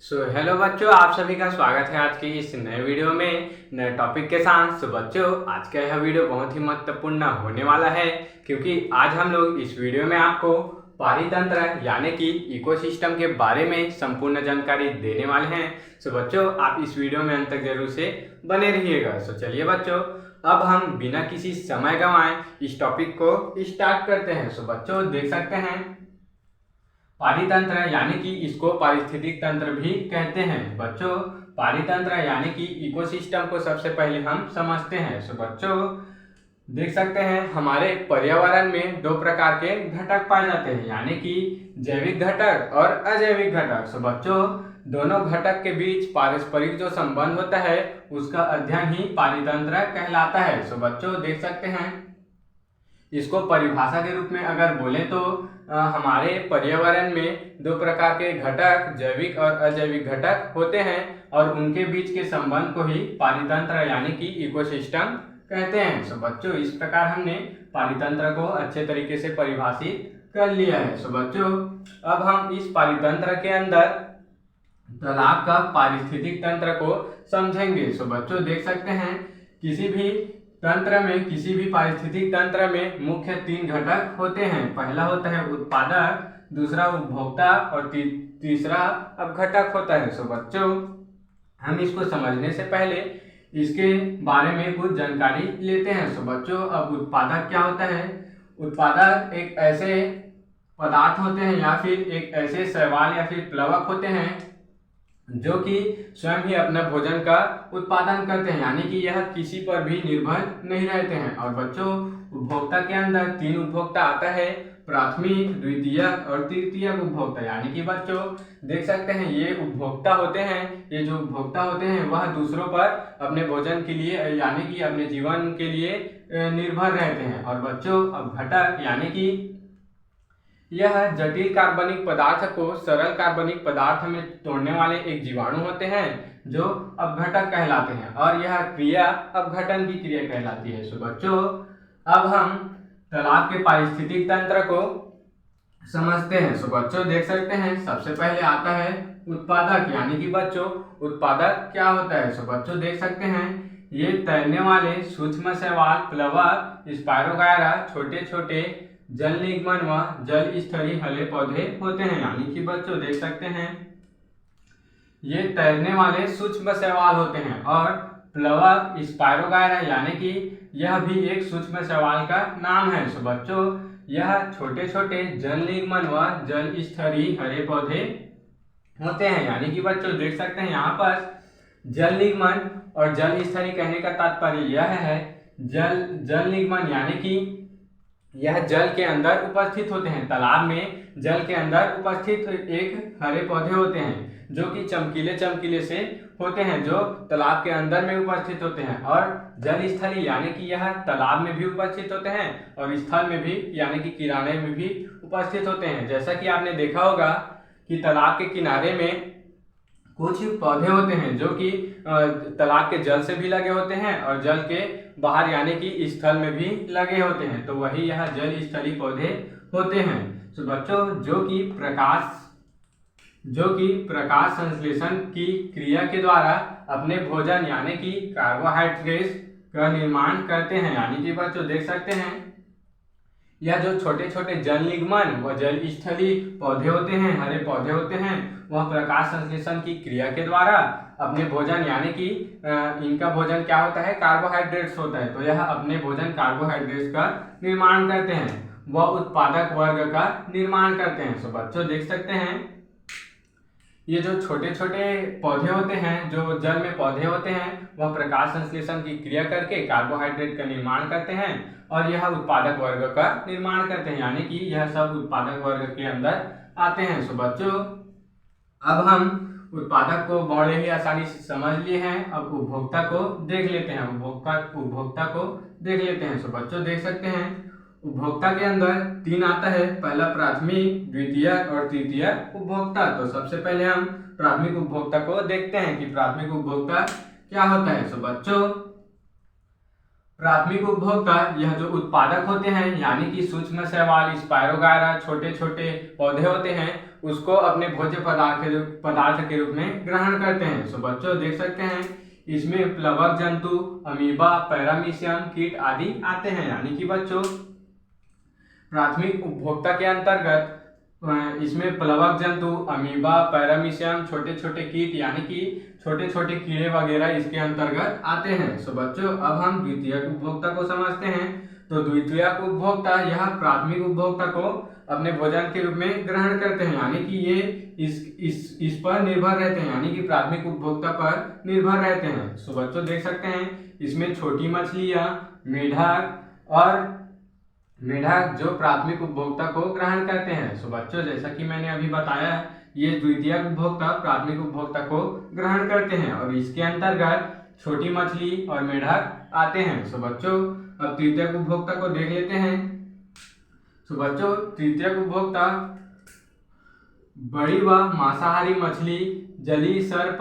Hello बच्चों, आप सभी का स्वागत है आज की इस नए वीडियो में नए टॉपिक के साथ। बच्चों, आज का यह वीडियो बहुत ही महत्वपूर्ण होने वाला है क्योंकि आज हम लोग इस वीडियो में आपको पारितंत्र यानी कि इकोसिस्टम के बारे में संपूर्ण जानकारी देने वाले हैं। बच्चों, आप इस वीडियो में अंत तक जरूर से बने रहिएगा। चलिए बच्चों, अब हम बिना किसी समय गंवाए इस टॉपिक को स्टार्ट करते हैं। बच्चों, देख सकते हैं पारितंत्र यानी कि इसको पारिस्थितिक तंत्र भी कहते हैं। बच्चों, पारितंत्र यानी कि इकोसिस्टम को सबसे पहले हम समझते हैं। बच्चों, देख सकते हैं हमारे पर्यावरण में दो प्रकार के घटक पाए जाते हैं यानी कि जैविक घटक और अजैविक घटक। बच्चों, दोनों घटक के बीच पारस्परिक जो संबंध होता है उसका अध्ययन ही पारितंत्र कहलाता है। बच्चों, देख सकते हैं इसको परिभाषा के रूप में अगर बोले तो हमारे पर्यावरण में दो प्रकार के घटक जैविक और अजैविक घटक होते हैं और उनके बीच के संबंध को ही पारितंत्र यानी कि इकोसिस्टम कहते हैं। बच्चों, इस प्रकार हमने पारितंत्र को अच्छे तरीके से परिभाषित कर लिया है। बच्चों, अब हम इस पारितंत्र के अंदर तालाब का पारिस्थितिक तंत्र को समझेंगे। बच्चों, देख सकते हैं किसी भी तंत्र में, किसी भी पारिस्थितिक तंत्र में मुख्य तीन घटक होते हैं। पहला होता है उत्पादक, दूसरा उपभोक्ता और तीसरा अपघटक होता है। बच्चों, हम इसको समझने से पहले इसके बारे में कुछ जानकारी लेते हैं। बच्चों, अब उत्पादक क्या होता है? उत्पादक एक ऐसे पदार्थ होते हैं या फिर एक ऐसे शैवाल या फिर प्लवक होते हैं जो कि स्वयं ही अपना भोजन का उत्पादन करते हैं यानी कि यह किसी पर भी निर्भर नहीं रहते हैं। और बच्चों, उपभोक्ता के अंदर तीन उपभोक्ता आता है, प्राथमिक, द्वितीयक और तृतीयक उपभोक्ता। यानी कि बच्चों, देख सकते हैं ये उपभोक्ता होते हैं, ये जो उपभोक्ता होते हैं वह दूसरों पर अपने भोजन के लिए यानी कि अपने जीवन के लिए निर्भर रहते हैं। और बच्चों, अब घटक यानी कि यह जटिल कार्बनिक पदार्थ को सरल कार्बनिक पदार्थ में तोड़ने वाले एक जीवाणु होते हैं जो अपघटक कहलाते हैं और यह क्रिया अपघटन की क्रिया कहलाती है। बच्चों, अब हम तालाब के पारिस्थितिक तंत्र को समझते हैं। बच्चों, देख सकते हैं सबसे पहले आता है उत्पादक यानी कि बच्चों उत्पादक क्या होता है? बच्चों, देख सकते हैं ये तैरने वाले सूक्ष्म शैवाल, प्लवक, स्पायरोगायरा, छोटे छोटे जल निगमन व जल स्थलीय हरे पौधे होते हैं। यानी कि बच्चों, देख सकते हैं ये तैरने वाले सूक्ष्म शैवाल होते हैं और प्लवक, स्पायरोगायरा यानी कि यह भी एक सूक्ष्म शैवाल का नाम है। बच्चों, यह छोटे छोटे जल निगमन व जल स्थलीय हरे पौधे होते हैं। यानी कि बच्चों, देख सकते हैं यहाँ पर जल निगमन और जल स्थलीय कहने का तात्पर्य यह है जल निगमन यानी कि यह जल के अंदर उपस्थित होते हैं। तालाब में जल के अंदर उपस्थित एक हरे पौधे होते हैं जो कि चमकीले चमकीले से होते हैं, जो तालाब के अंदर में उपस्थित होते हैं। और जल स्थली यानी कि यह तालाब में भी उपस्थित होते हैं और स्थल में भी यानी कि किनारे में भी उपस्थित होते हैं। जैसा कि आपने देखा होगा कि तालाब के किनारे में कुछ पौधे होते हैं जो कि तालाब के जल से भी लगे होते हैं और जल के बाहर यानी कि स्थल में भी लगे होते हैं, तो वही यह जल स्थलीय पौधे होते हैं। तो बच्चों, जो कि प्रकाश संश्लेषण की क्रिया के द्वारा अपने भोजन यानी कि कार्बोहाइड्रेट्स का निर्माण करते हैं। यानी कि बच्चों, देख सकते हैं यह जो छोटे छोटे जल निगमन व जल स्थलीय पौधे होते हैं, हरे पौधे होते हैं, वह प्रकाश संश्लेषण की क्रिया के द्वारा अपने भोजन यानी कि इनका भोजन क्या होता है? कार्बोहाइड्रेट्स होता है, तो यह अपने भोजन कार्बोहाइड्रेट्स का निर्माण करते हैं, वह उत्पादक वर्ग का निर्माण करते हैं। बच्चों, देख सकते हैं ये जो छोटे छोटे पौधे होते हैं, जो जल में पौधे होते हैं, वह प्रकाश संश्लेषण की क्रिया करके कार्बोहाइड्रेट का निर्माण करते हैं और यह उत्पादक वर्ग का निर्माण करते हैं। यानी कि यह सब उत्पादक वर्ग के अंदर आते हैं। बच्चों, अब हम उत्पादक को बड़े ही आसानी से समझ लिए हैं। अब उपभोक्ता को देख लेते हैं। उपभोक्ता को देख लेते हैं। बच्चों, देख सकते हैं उपभोक्ता के अंदर तीन आता है, पहला प्राथमिक, द्वितीयक और तृतीयक उपभोक्ता। तो सबसे पहले हम प्राथमिक उपभोक्ता को देखते हैं कि प्राथमिक उपभोक्ता क्या होता है। बच्चों, प्राथमिक उपभोक्ता यह जो उत्पादक होते हैं यानी कि सूक्ष्म शैवाल, स्पायरोगायरा, छोटे छोटे पौधे होते हैं, उसको अपने भोज्य पदार्थ के रूप में ग्रहण करते हैं। सो बच्चों देख सकते हैं इसमें प्लवक जंतु, अमीबा, पैरामीशियम, कीट आदि आते हैं। यानी कि बच्चों प्राथमिक उपभोक्ता के अंतर्गत इसमें प्लवक जंतु, अमीबा, पैरामीशियम, छोटे छोटे कीट यानी कि छोटे छोटे कीड़े वगैरह इसके अंतर्गत आते हैं। सो बच्चों अब हम द्वितीयक उपभोक्ता को समझते हैं। तो द्वितीयक उपभोक्ता यह प्राथमिक उपभोक्ता को अपने भोजन के रूप में ग्रहण करते हैं, यानी कि ये इस पर निर्भर रहते हैं, यानी कि प्राथमिक उपभोक्ता पर निर्भर रहते हैं। सो बच्चों देख सकते हैं इसमें छोटी मछलियां, मेढक जो प्राथमिक उपभोक्ता को ग्रहण करते हैं। सो बच्चों जैसा कि मैंने अभी बताया ये द्वितीयक उपभोक्ता प्राथमिक उपभोक्ता को ग्रहण करते हैं और इसके अंतर्गत छोटी मछली और मेढक आते हैं। सो बच्चों अब तृतीयक उपभोक्ता को देख लेते हैं। सो बच्चों तृतीयक उपभोक्ता बड़ी व मांसाहारी मछली, जलीय सर्प,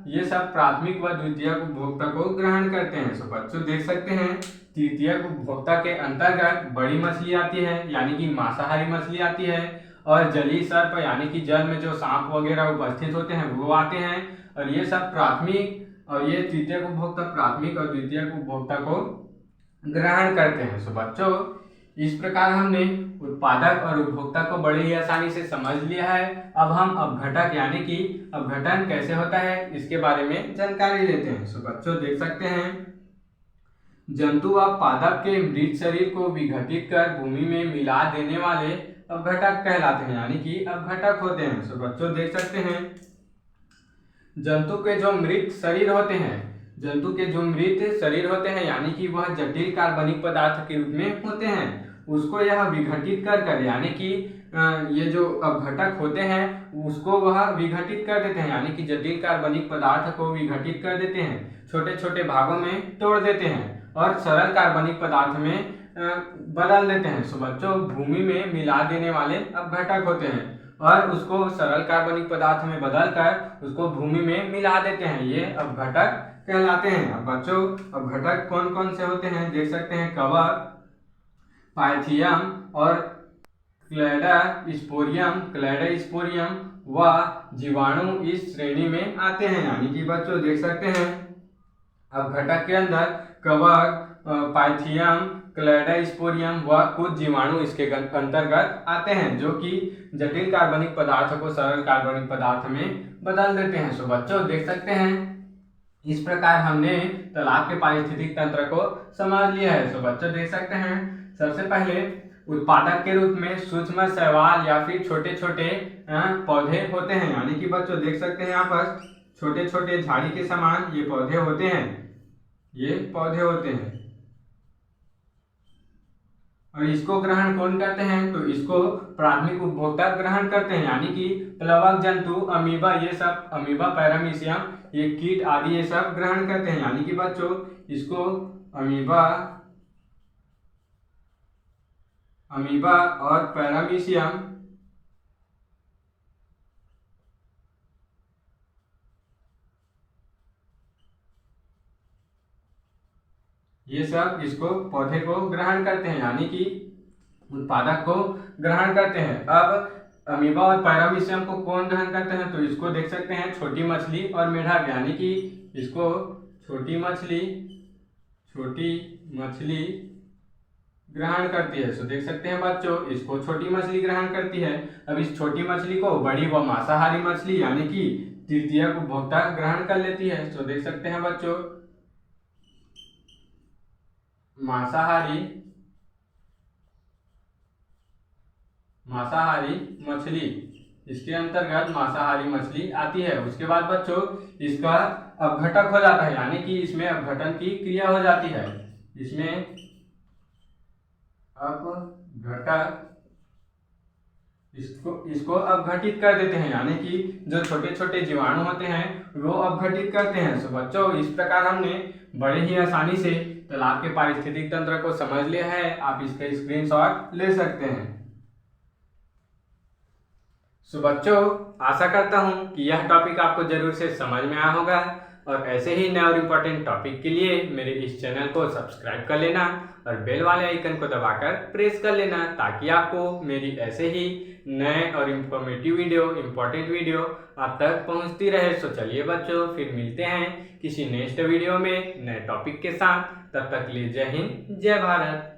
ये सब प्राथमिक व द्वितीयक उपभोक्ता को ग्रहण करते हैं। सो बच्चों देख सकते हैं तृतीयक उपभोक्ता के अंतर्गत बड़ी मछली आती है यानी कि मांसाहारी मछली आती है, और जलीय सर्प यानी कि जल में जो सांप वगैरह उपस्थित होते हैं वो आते हैं, और ये सब प्राथमिक और ये तृतीयक उपभोक्ता प्राथमिक और द्वितीयक उपभोक्ता को ग्रहण करते हैं। सो बच्चों इस प्रकार हमने उत्पादक और उपभोक्ता को बड़े ही आसानी से समझ लिया है। अब हम अपघटक यानी कि अपघटन कैसे होता है इसके बारे में जानकारी लेते हैं। सो बच्चों देख सकते हैं जंतु व पादप के मृत शरीर को विघटित कर भूमि में मिला देने वाले अपघटक कहलाते हैं, यानी कि अपघटक होते हैं। सो बच्चों देख सकते हैं जंतु के जो मृत शरीर होते हैं यानी कि वह जटिल कार्बनिक पदार्थ के रूप में होते हैं, उसको यह विघटित कर यानी कि ये जो अपघटक होते हैं उसको वह विघटित कर देते हैं, यानी कि जटिल कार्बनिक पदार्थ को विघटित कर देते हैं, छोटे छोटे भागों में तोड़ देते हैं और सरल कार्बनिक पदार्थ में बदल देते हैं। सो बच्चों भूमि में मिला देने वाले अपघटक होते हैं और उसको सरल कार्बनिक पदार्थ में बदलकर उसको भूमि में मिला देते हैं, ये अपघटक कहलाते हैं। अब बच्चों अपघटक कौन कौन से होते हैं देख सकते हैं कवक, पाइथियम और क्लैडोस्पोरियम व जीवाणु इस श्रेणी में आते हैं। यानी कि बच्चों देख सकते हैं अपघटक के अंदर कवक, पाइथियम, क्लैडोस्पोरियम व कुछ जीवाणु इसके अंतर्गत आते हैं जो कि जटिल कार्बनिक पदार्थ को सरल कार्बनिक पदार्थ में बदल देते हैं। सो बच्चों देख सकते हैं इस प्रकार हमने तालाब के पारिस्थितिक तंत्र को समझ लिया है। सो बच्चों देख सकते हैं सबसे पहले उत्पादक के रूप में सूक्ष्म शैवाल या फिर छोटे छोटे पौधे होते हैं, यानी कि बच्चों देख सकते हैं यहाँ पर छोटे छोटे झाड़ी के समान ये पौधे होते हैं, ये पौधे होते हैं और इसको ग्रहण कौन करते हैं तो इसको प्राथमिक उपभोक्ता ग्रहण करते हैं, यानी कि प्लवक जंतु, अमीबा, ये सब अमीबा, पैरामीशियम, ये कीट आदि ये सब ग्रहण करते हैं। यानी कि बच्चों इसको अमीबा और पैरामीशियम ये सब इसको पौधे को ग्रहण करते हैं, यानी कि उत्पादक को ग्रहण करते हैं। अब अमीबा और पैरामीशियम को कौन ग्रहण करते हैं तो इसको देख सकते हैं छोटी मछली और मेढक, यानी कि इसको छोटी मछली ग्रहण करती है। सो देख सकते हैं बच्चों इसको छोटी मछली ग्रहण करती है। अब इस छोटी मछली को बड़ी व मांसाहारी मछली यानी कि तृतीयक उपभोक्ता ग्रहण कर लेती है। सो देख सकते हैं बच्चों मांसाहारी मछली, इसके अंतर्गत मांसाहारी मछली आती है। उसके बाद बच्चों इसका अपघटक हो जाता है, यानी कि इसमें अपघटन की क्रिया हो जाती है। इसमें अपघटक इसको अपघटित कर देते हैं, यानी कि जो छोटे छोटे जीवाणु होते हैं वो अपघटित करते हैं। सो बच्चों इस प्रकार हमने बड़े ही आसानी से तालाब के पारिस्थितिक तंत्र को समझ लिया है। आप इसका स्क्रीनशॉट ले सकते हैं। सो बच्चों आशा करता हूं कि यह टॉपिक आपको जरूर से समझ में आया होगा। और ऐसे ही नए और इम्पोर्टेंट टॉपिक के लिए मेरे इस चैनल को सब्सक्राइब कर लेना और बेल वाले आइकन को दबाकर प्रेस कर लेना, ताकि आपको मेरी ऐसे ही नए और इन्फॉर्मेटिव वीडियो, इम्पोर्टेंट वीडियो आप तक पहुंचती रहे। तो चलिए बच्चों, फिर मिलते हैं किसी नेक्स्ट वीडियो में नए टॉपिक के साथ। तब तक के लिए जय हिंद, जय भारत।